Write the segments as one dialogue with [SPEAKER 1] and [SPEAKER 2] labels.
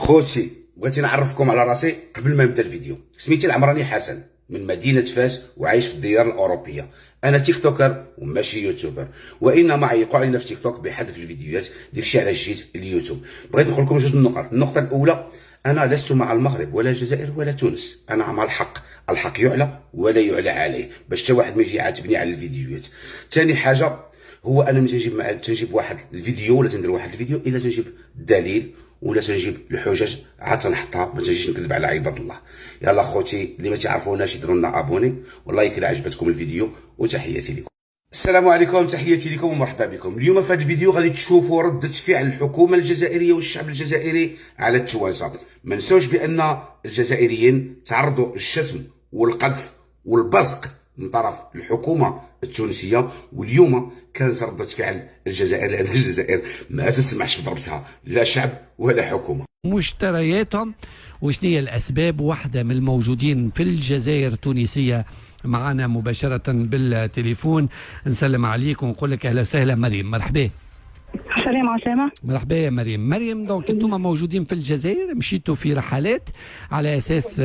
[SPEAKER 1] خوتي بغيت نعرفكم على راسي قبل ما نبدا الفيديو. سميتي العمراني حسن من مدينة فاس وعايش في الديار الأوروبية. أنا تيك توكر وماشي يوتيوبر، وإنما يقع لنا في تيك توك بحذف الفيديوهات. داكشي علاش جيت اليوتيوب. بغيت نقول لكم جوج النقط. النقطة الأولى، أنا لست مع المغرب ولا الجزائر ولا تونس، أنا مع الحق. الحق يعلى ولا يعلى عليه، باش حتى واحد ما يجي يعاتبني على الفيديوهات. ثاني حاجة هو أنا ملي تنجيب واحد الفيديو ولا تندير واحد الفيديو، إلا تنجيب الدليل ولا تنجيب الحجج عاد تنحطها، ما تنجيش نكذب على عباد الله. يلا خوتي اللي ما تعرفوناش يديروا لنا ابوني، والله كلا عجبتكم الفيديو وتحياتي لكم. السلام عليكم، تحياتي لكم ومرحبا بكم. اليوم في هذا الفيديو غادي تشوفوا ردة فعل الحكومة الجزائرية والشعب الجزائري على التوانسة. ما نساوش بأن الجزائريين تعرضوا للشتم والقذف والبصق من طرف الحكومة التونسية، واليوم كانت ردة فعل الجزائر، لأن الجزائر ما تسمعش في ضربتها لا شعب ولا حكومة.
[SPEAKER 2] مشترياتهم وشنو هي الأسباب؟ واحدة من الموجودين في الجزائر التونسية معنا مباشرة بالتليفون. نسلم عليك ونقول لك أهلا وسهلا مريم. مرحبا.
[SPEAKER 3] السلام عليكم.
[SPEAKER 2] مرحبا يا مريم. مريم، دونك انتم موجودين في الجزائر، مشيتوا في رحلات على اساس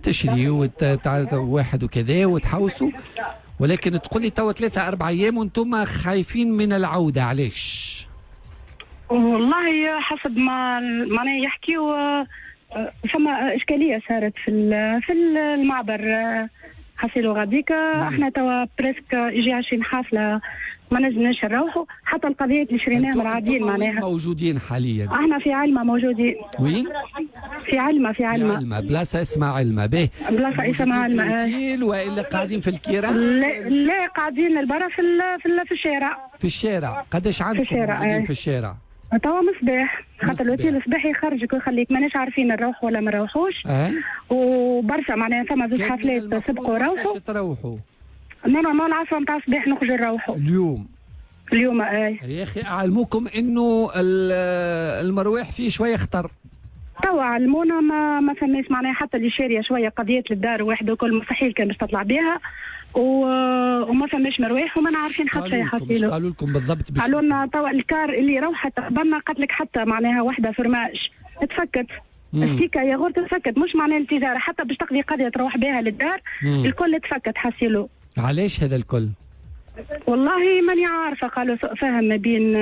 [SPEAKER 2] تشري واحد وكذا وتحوسوا، ولكن تقول لي توا 3-4 ايام وانتم خايفين من العوده، علاش؟
[SPEAKER 3] والله حسب ما يحكيوا فما اشكاليه صارت في المعبر حصلوا غاديك. احنا توا بريسك يجي 20 حافله ما نجمناش نروحوا، حتى القضيات اللي شريناهم راعدين معناها.
[SPEAKER 2] موجودين حاليا؟
[SPEAKER 3] احنا في علمة موجودين.
[SPEAKER 2] وين؟
[SPEAKER 3] في علمة. في
[SPEAKER 2] بلاصة اسمها علمة. باهي،
[SPEAKER 3] بلاصة اسمها علمة.
[SPEAKER 2] والا قاعدين في الكيران؟
[SPEAKER 3] لا قاعدين البرا في الشارع.
[SPEAKER 2] في الشارع. قداش عندكم موجودين في الشارع؟
[SPEAKER 3] توا مصباح، خاطر الوكيل الصباح يخرجك ويخليك ماناش عارفين نروح ولا ما نروحوش. وبرشا معناها فما زوج حفلات سبقوا روحوا.
[SPEAKER 2] تروحوا؟
[SPEAKER 3] ما العصر نتاع الصباح نخرجوا نروحوا اليوم.
[SPEAKER 2] يا اخي اعلموكم انه المروح فيه شويه خطر.
[SPEAKER 3] توا علمونا ما فماش معناها حتى اللي شاريه شويه قضيات للدار وحده وكل مستحيل كان باش تطلع بها، وما فماش مرويح وما عارفين حتى شيء حصيله.
[SPEAKER 2] قالوا لكم بالضبط؟
[SPEAKER 3] قالوا لنا توا الكار اللي روحت قبلنا قالت لك حتى معناها وحده فرماش تفكت، السيكا يا غور تفكت، مش معناها التجاره حتى باش تقضي قضيه تروح بها للدار. الكل تفكت حصيله. علاش
[SPEAKER 2] هذا الكل؟
[SPEAKER 3] والله ماني عارفه. قالوا سوء فهم ما بين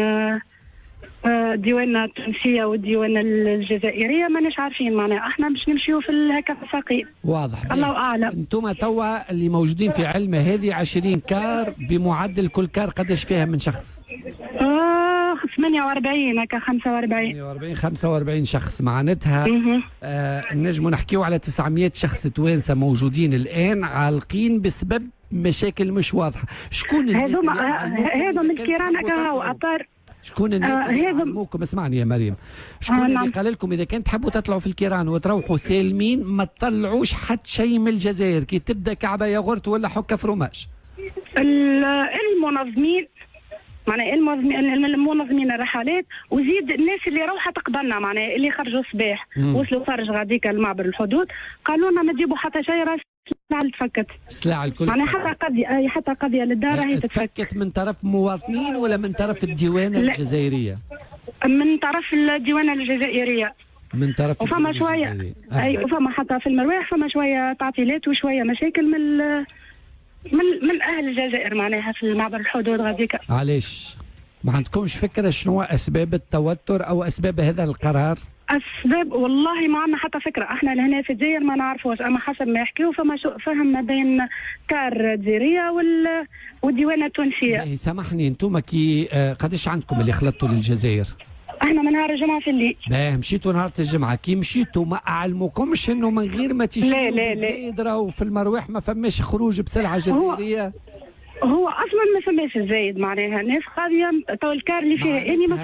[SPEAKER 3] الديوان التونسيه والديوان الجزائريه، ماناش عارفين معناها. احنا باش نمشيو في هكا فقير.
[SPEAKER 2] واضح.
[SPEAKER 3] الله اعلم.
[SPEAKER 2] انتم توا اللي موجودين في علمه هذه 20 كار بمعدل كل كار قداش فيها من شخص؟
[SPEAKER 3] 48 هكا
[SPEAKER 2] 45 شخص معناتها. نجموا نحكيو على 900 شخص توانسه موجودين الان عالقين بسبب مشاكل مش واضحه. شكون الناس
[SPEAKER 3] هذو الكيران هكا هو اطار؟
[SPEAKER 2] شكون الناس اللي علموكم؟ اسمعني يا مريم، شكون اللي قال لكم اذا كان تحبوا تطلعوا في الكيران وتروحوا سالمين ما تطلعوش حتى شيء من الجزائر، كي تبدا كعبه ياغورت ولا حكه فرماج؟
[SPEAKER 3] المنظمين معناها المنظمين الرحلات، وزيد الناس اللي روحت قبلنا معناها اللي خرجوا الصباح وصلوا خارج غاديك المعبر الحدود، قالوا لنا ما تجيبوا حتى شيء، راس السلعه تفكت.
[SPEAKER 2] السلعه الكل
[SPEAKER 3] معناها حتى قضيه للدار راهي
[SPEAKER 2] تفكت. من طرف مواطنين ولا من طرف الديوانه الجزائريه؟
[SPEAKER 3] من طرف الديوانه الجزائريه.
[SPEAKER 2] من طرف
[SPEAKER 3] وفما شويه وفما حتى في المرواح فما شويه تعطيلات وشويه مشاكل من اهل الجزائر معناها في المعبر الحدود غاديك.
[SPEAKER 2] علاش؟ ما عندكمش فكره شنو اسباب التوتر او اسباب هذا القرار؟
[SPEAKER 3] اسباب والله ما عندنا حتى فكره. احنا لهنا في الجزائر ما نعرفوش، اما حسب ما يحكيوا فما سوء فهم ما بين كار الجزائريه والديوانه التونسيه.
[SPEAKER 2] سامحني، انتم كي قداش عندكم اللي خلطتوا للجزائر؟
[SPEAKER 3] احنا من نهار الجمعه في الليل.
[SPEAKER 2] مشيتوا نهار الجمعه، كي مشيتوا ما اعلموكمش انه من غير ما تشريوا زايد راهو في المروح ما فماش خروج بسلعه جزائريه؟
[SPEAKER 3] هو اصلا ما فماش الزايد معناها الناس قاضيه تو الكار اللي فيها اني